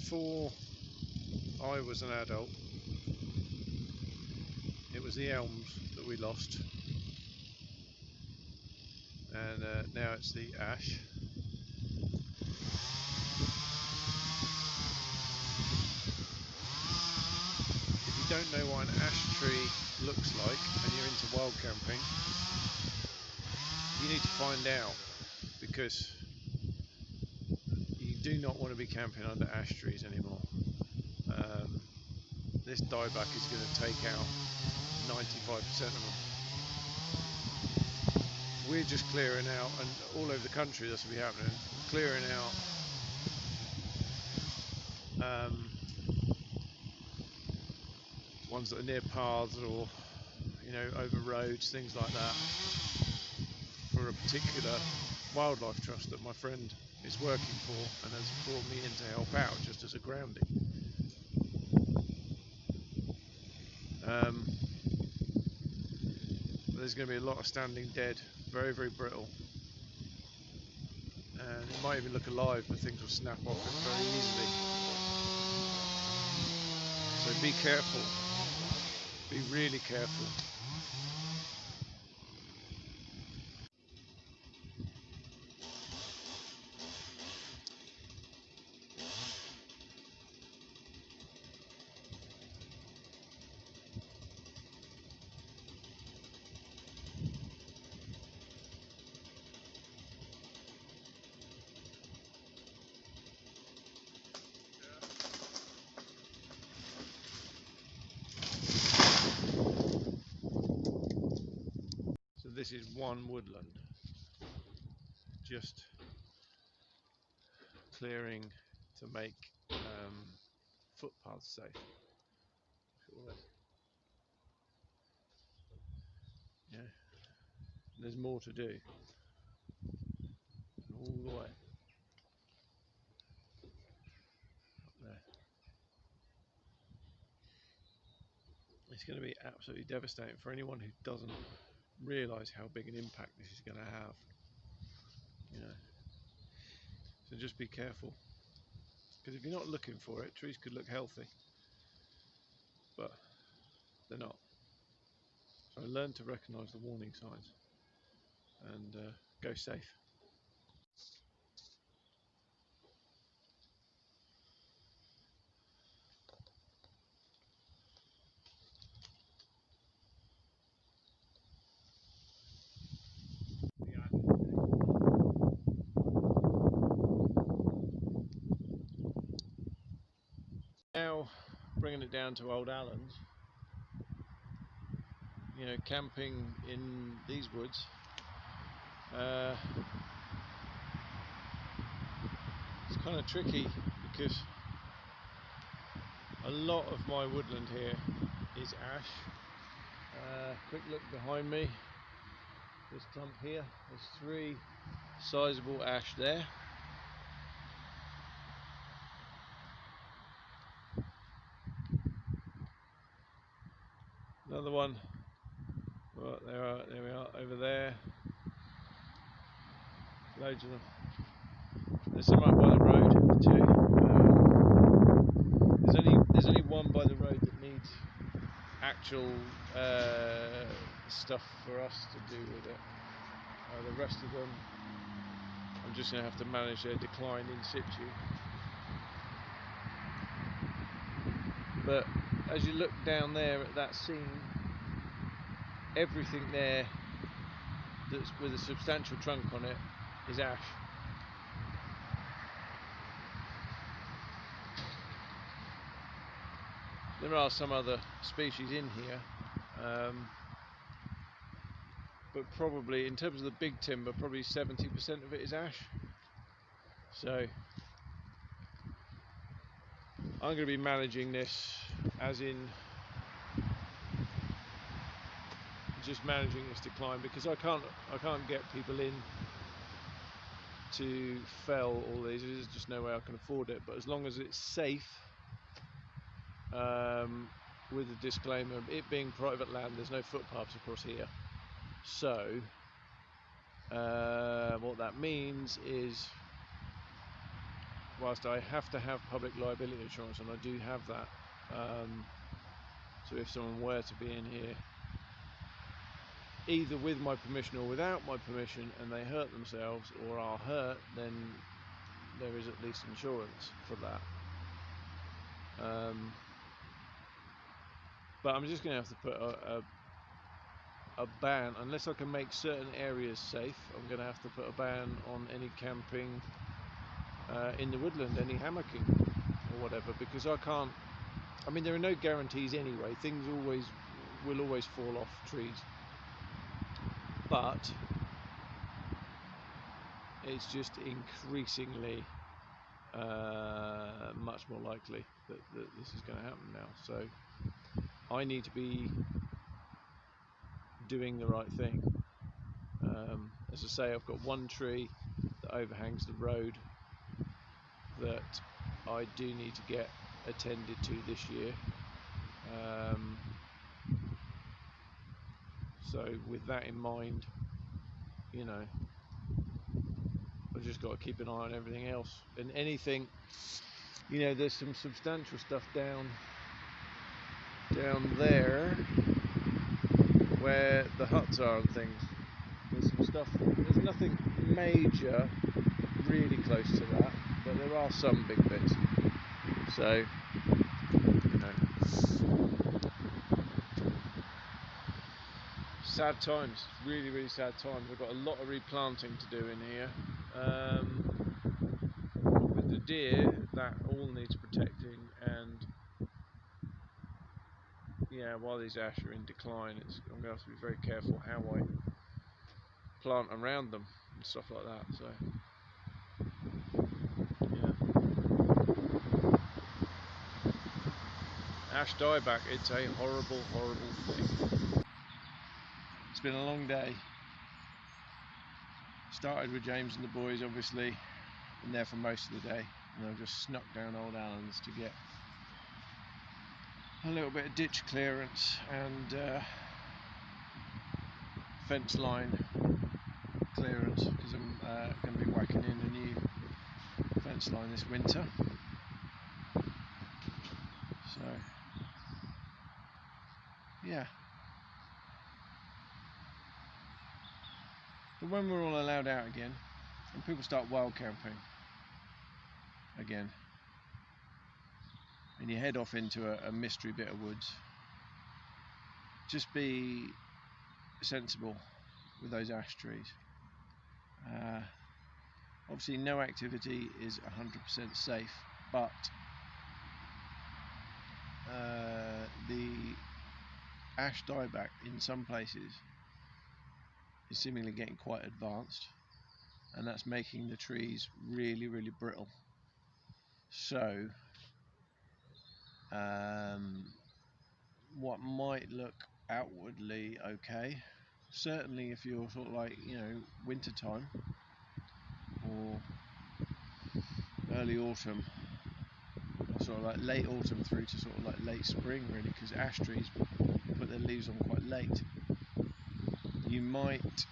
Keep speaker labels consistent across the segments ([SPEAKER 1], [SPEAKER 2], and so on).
[SPEAKER 1] before I was an adult, it was the elms that we lost, and now it's the ash. If you don't know what an ash tree looks like and you're into wild camping, you need to find out, because you do not want to be camping under ash trees anymore. This dieback is going to take out 95% of them. We're just clearing out, and all over the country this will be happening, clearing out ones that are near paths or, you know, over roads, things like that, for a particular wildlife trust that my friend is working for and has brought me in to help out just as a grounding. There's going to be a lot of standing dead, very, very brittle, and it might even look alive, but things will snap off it very easily. So be careful, be really careful. So this is one woodland, just clearing to make footpaths safe. Yeah, there's more to do, all the way up there. It's going to be absolutely devastating for anyone who doesn't realise how big an impact this is going to have. You know, so just be careful, because if you're not looking for it, trees could look healthy, but they're not. So learn to recognise the warning signs and go safe. Now bringing it down to Old Allen's, you know, camping in these woods, it's kind of tricky, because a lot of my woodland here is ash. Quick look behind me, this clump here, there's 3 sizable ash there. Another one, well, there we are, over there. Loads of them. There's some up by the road too. There's only one by the road that needs actual stuff for us to do with it. The rest of them, I'm just going to have to manage their decline in situ. But as you look down there at that scene, everything there that's with a substantial trunk on it is ash. There are some other species in here, but probably in terms of the big timber, probably 70% of it is ash. So I'm going to be managing this as in just managing this decline, because I can't get people in to fell all these. There's just no way I can afford it. But as long as it's safe, with the disclaimer, it being private land, there's no footpaths across here. So what that means is whilst I have to have public liability insurance, and I do have that, so if someone were to be in here, either with my permission or without my permission, and they hurt themselves or are hurt, then there is at least insurance for that. But I'm just going to have to put a ban, unless I can make certain areas safe. I'm going to have to put a ban on any camping in the woodland, any hammocking or whatever, because I can't. I mean, there are no guarantees anyway. Things will always fall off trees, but it's just increasingly much more likely that this is going to happen now. So I need to be doing the right thing. As I say, I've got one tree that overhangs the road that I do need to get attended to this year. So with that in mind, you know, I've just got to keep an eye on everything else, and anything, you know, there's some substantial stuff down there where the huts are and things. There's some stuff, there's nothing major really close to that, but there are some big bits. So, you know, sad times, really sad times. We've got a lot of replanting to do in here. With the deer, that all needs protecting, and yeah, while these ash are in decline, I'm going to have to be very careful how I plant around them and stuff like that. So yeah, ash dieback, it's a horrible thing. It's been a long day. Started with James and the boys, obviously, and there for most of the day, and I've just snuck down Old Allen's to get a little bit of ditch clearance and fence line clearance, because I'm going to be whacking in a new fence line this winter. So yeah, but when we're all allowed out again and people start wild camping again, and you head off into a mystery bit of woods, just be sensible with those ash trees. Obviously no activity is 100% safe, but the ash dieback in some places is seemingly getting quite advanced, and that's making the trees really brittle. So what might look outwardly okay, certainly if you're sort of like, you know, winter time or early autumn, or sort of like late autumn through to sort of like late spring really, because ash trees put their leaves on quite late, you might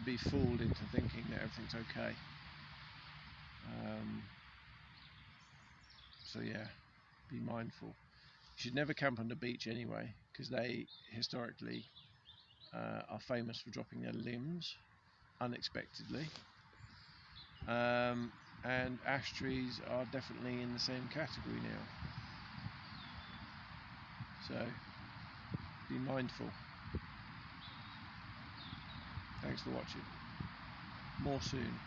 [SPEAKER 1] be fooled into thinking that everything's okay. So yeah, be mindful. You should never camp on the beach anyway, because they historically are famous for dropping their limbs unexpectedly, and ash trees are definitely in the same category now. So be mindful. Thanks for watching. More soon.